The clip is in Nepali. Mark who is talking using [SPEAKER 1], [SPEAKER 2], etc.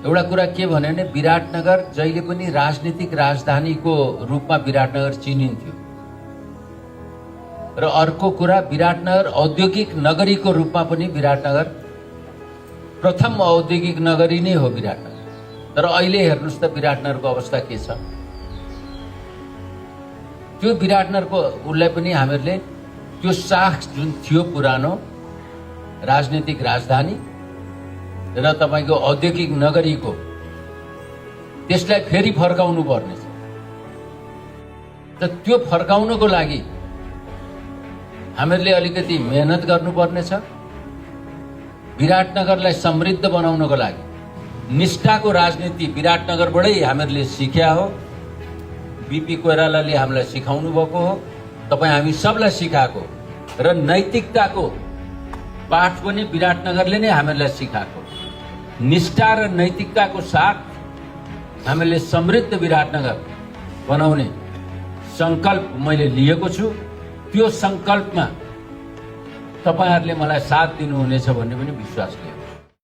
[SPEAKER 1] एउटा कुरा के भने विराटनगर जहिले पनि राजनीतिक राजधानीको रूपमा विराटनगर चिनिन्थ्यो र अर्को कुरा विराटनगर औद्योगिक नगरीको रूपमा पनि विराटनगर प्रथम औद्योगिक नगरी नै हो विराटनगर। तर अहिले हेर्नुस् त विराटनगरको अवस्था के छ। त्यो विराटनगरको उसलाई पनि हामीहरूले त्यो साख जुन थियो पुरानो राजनीतिक राजधानी र तपाईको औद्योगिक नगरीको त्यसलाई फेरि फर्काउनु पर्नेछ। त त्यो फर्काउनको लागि हामीहरूले अलिकति मेहनत गर्नुपर्नेछ। विराटनगरलाई समृद्ध बनाउनको लागि निष्ठाको राजनीति विराटनगरबाटै हामीहरूले सिक्या हो। बीपी कोइरालाले हामीलाई सिकाउनु भएको हो, तपाईँ हामी सबलाई सिकाएको र नैतिकताको पाठ पनि विराटनगरले नै हामीलाई सिकाएको। निष्ठा र नैतिकताको साथ हामीले समृद्ध विराटनगर बनाउने संकल्प मैले लिएको छु। त्यो संकल्पमा तपाईहरुले मलाई साथ दिनुहुनेछ भन्ने पनि विश्वास लिएको।